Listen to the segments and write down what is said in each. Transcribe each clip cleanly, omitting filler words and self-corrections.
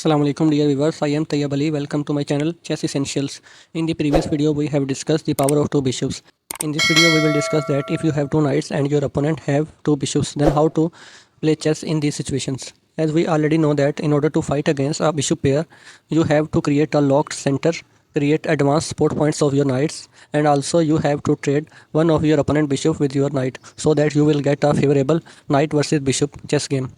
Assalamu alaikum dear viewers, I am Tayyab Ali. Welcome to my channel Chess Essentials. In the previous video we have discussed the power of two bishops. In this video we will discuss that if you have two knights and your opponent have two bishops, then how to play chess in these situations. As we already know that in order to fight against a bishop pair, you have to create a locked center, create advanced support points of your knights, and also you have to trade one of your opponent bishop with your knight so that you will get a favorable knight versus bishop chess game.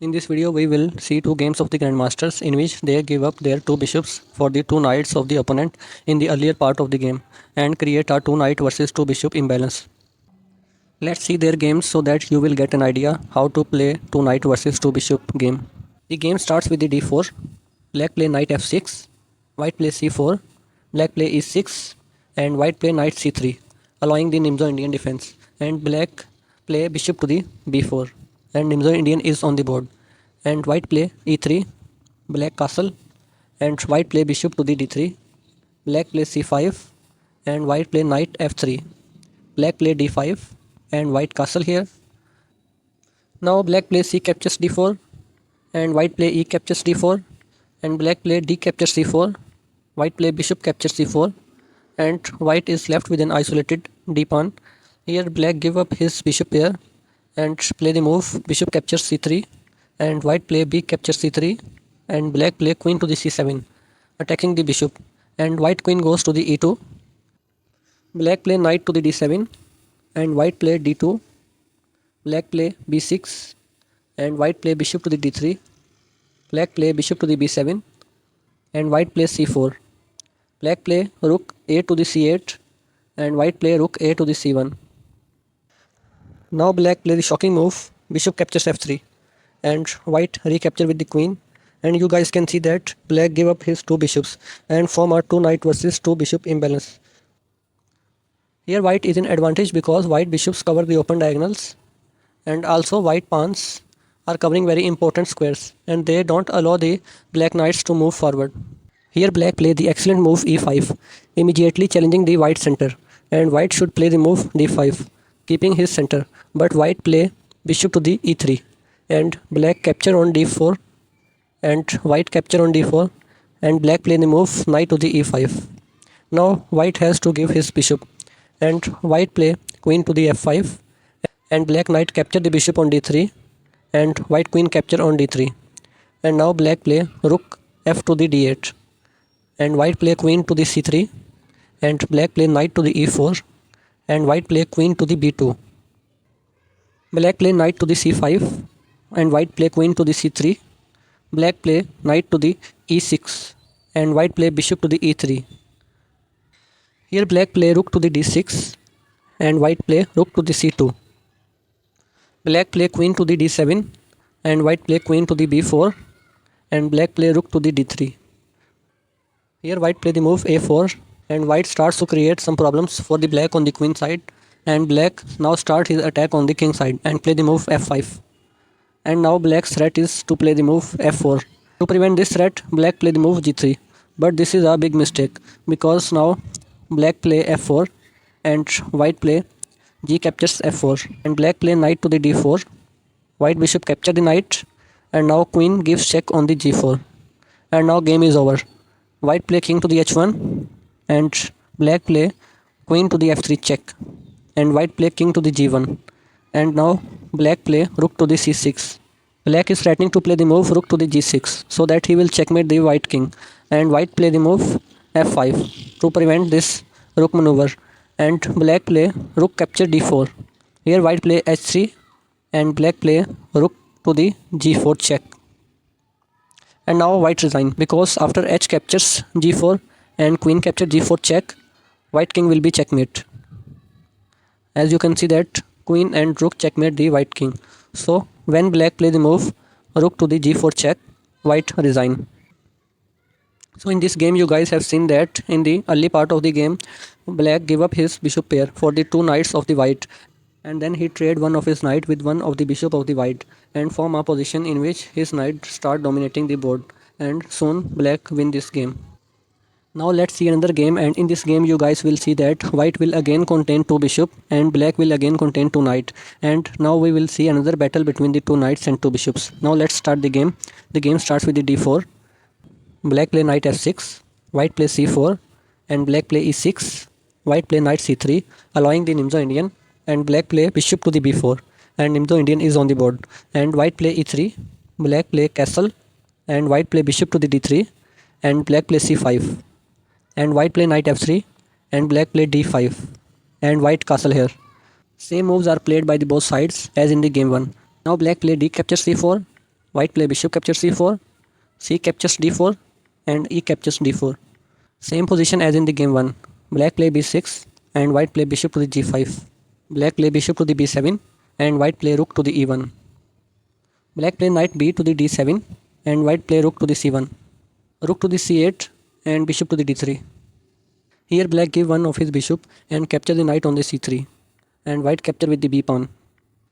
In this video, we will see two games of the Grandmasters in which they give up their two bishops for the two knights of the opponent in the earlier part of the game and create a two knight versus two bishop imbalance. Let's see their games so that you will get an idea how to play two knight versus two bishop game. The game starts with the d4, black play knight f6, white play c4, black play e6 and white play knight c3, allowing the Nimzo Indian defense, and black play bishop to the b4 and Nimzo Indian is on the board, and white play e3, black castle, and white play bishop to the d3, black play c5 and white play knight f3, black play d5 and white castle here. Now black play c captures d4 and white play e captures d4 and black play d captures c4, white play bishop captures c4 and white is left with an isolated d pawn. Here black give up his bishop pair and play the move bishop captures c3 and white play b captures c3 and black play queen to the c7 attacking the bishop, and white queen goes to the e2, black play knight to the d7 and white play d2, black play b6 and white play bishop to the d3, black play bishop to the b7 and white play c4, black play rook a to the c8 and white play rook a to the c1. Now black play the shocking move bishop captures f3 and white recapture with the queen, and you guys can see that black give up his two bishops and form a two knight versus two bishop imbalance. Here white is in advantage because white bishops cover the open diagonals and also white pawns are covering very important squares and they don't allow the black knights to move forward. Here black play the excellent move e5, immediately challenging the white center, and white should play the move d5, keeping his center, but white play bishop to the e3 and black capture on d4 and white capture on d4 and black play the move knight to the e5. Now white has to give his bishop and white play queen to the f5 and black knight capture the bishop on d3 and white queen capture on d3, and now black play rook f to the d8 and white play queen to the c3 and black play knight to the e4 and white play queen to the b2, black play knight to the c5 and white play queen to the c3, black play knight to the e6 and white play bishop to the e3. Here black play rook to the d6 and white play rook to the c2, black play queen to the d7 and white play queen to the b4 and black play rook to the d3. Here white play the move a4 and white starts to create some problems for the black on the queen side, and black now start his attack on the king side and play the move f5, and now black's threat is to play the move f4. To prevent this threat, black play the move g3, but this is a big mistake because now black play f4 and white play g captures f4 and black play knight to the d4, white bishop capture the knight and now queen gives check on the g4, and now game is over. White play king to the h1 and black play queen to the f3 check and white play king to the g1, and now black play rook to the c6. Black is threatening to play the move rook to the g6 so that he will checkmate the white king, and white play the move f5 to prevent this rook maneuver, and black play rook capture d4. Here white play h3 and black play rook to the g4 check, and now white resign because after h captures g4 and queen capture g4 check, white king will be checkmate. As you can see that queen and rook checkmate the white king. So when black play the move rook to the g4 check, white resign. So in this game you guys have seen that in the early part of the game black give up his bishop pair for the two knights of the white, and then he trade one of his knight with one of the bishop of the white and form a position in which his knight start dominating the board, and soon black win this game. Now let's see another game, and in this game you guys will see that white will again contain 2 bishop and black will again contain 2 knight. And now we will see another battle between the 2 knights and 2 bishops. Now let's start the game. The game starts with the d4. Black play knight f6, white play c4, and black play e6, white play knight c3, allowing the Nimzo Indian, and black play bishop to the b4, and Nimzo Indian is on the board, and white play e3, black play castle, and white play bishop to the d3, and black play c5, and white play knight f3, and black play d5, and white castle here. Same moves are played by the both sides as in the game 1. Now black play d captures c4, white play bishop captures c4, c captures d4, and e captures d4. Same position as in the game 1. Black play b6 and white play bishop to the g5. Black play bishop to the b7 and white play rook to the e1. Black play knight b to the d7 and white play rook to the c1. Rook to the c8 and bishop to the d3. Here black give one of his bishop and capture the knight on the c3, and white capture with the b pawn.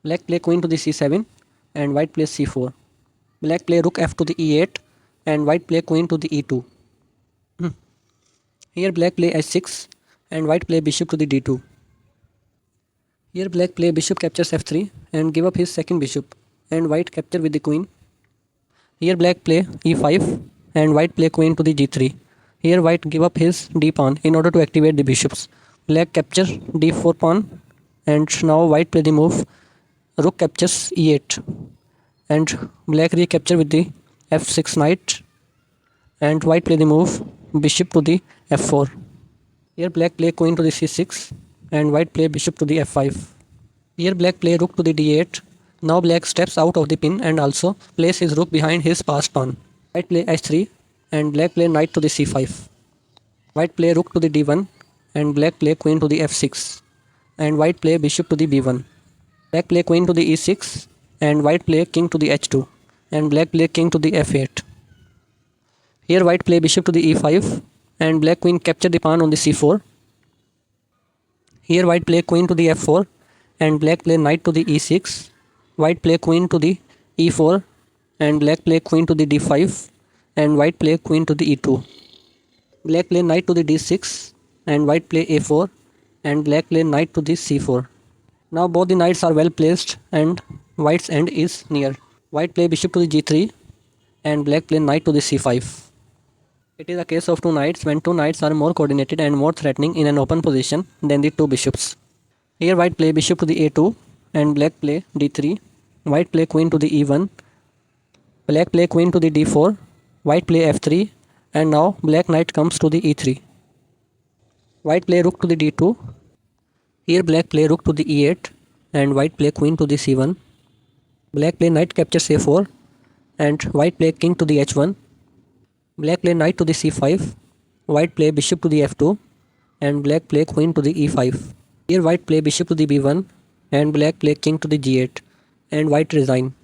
Black play queen to the c7 and white plays c4. Black play rook f to the e8 and white play queen to the e2. Here black play h6 and white play bishop to the d2. Here black play bishop captures f3 and give up his second bishop, and white capture with the queen. Here black play e5 and white play queen to the g3. Here white give up his d pawn in order to activate the bishops. Black capture d4 pawn, and now white play the move rook captures e8, and black recapture with the f6 knight, and white play the move bishop to the f4. Here black play queen to the c6 and white play bishop to the f5. Here black play rook to the d8. Now black steps out of the pin and also places his rook behind his passed pawn. White play h3 and black play knight to the c5. White play rook to the d1 and black play queen to the f6, and white play bishop to the b1. Black play queen to the e6 and white play king to the h2, and black play king to the f8. Here white play bishop to the e5 and black queen capture the pawn on the c4. Here white play queen to the f4 and black play knight to the e6. White play queen to the e4 and black play queen to the d5, and white play queen to the e2. Black play knight to the d6 and white play a4 and black play knight to the c4. Now both the knights are well placed and white's end is near. White play bishop to the g3 and black play knight to the c5. It is a case of two knights when two knights are more coordinated and more threatening in an open position than the two bishops. Here white play bishop to the a2 and black play d3. White play queen to the e1. Black play queen to the d4. White play f3, and now black knight comes to the e3. White play rook to the d2. Here black play rook to the e8 and white play queen to the c1. Black play knight captures a4 and white play king to the h1. Black play knight to the c5. White play bishop to the f2 and black play queen to the e5. Here white play bishop to the b1 and black play king to the g8, and white resign.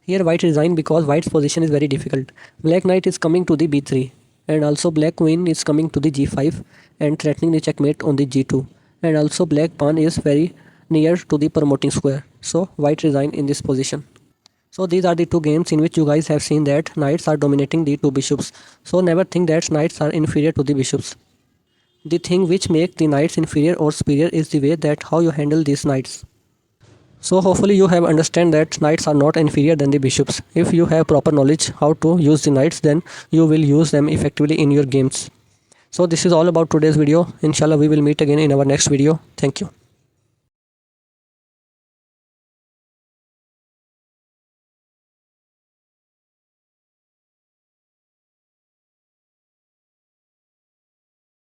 Here white resign because white's position is very difficult. Black knight is coming to the b3, and also black queen is coming to the g5 and threatening the checkmate on the g2, and also black pawn is very near to the promoting square, so white resign in this position. So these are the two games in which you guys have seen that knights are dominating the two bishops. So never think that knights are inferior to the bishops. The thing which makes the knights inferior or superior is the way that how you handle these knights. So hopefully you have understand that knights are not inferior than the bishops. If you have proper knowledge how to use the knights, then you will use them effectively in your games. So this is all about today's video. Inshallah we will meet again in our next video. Thank you.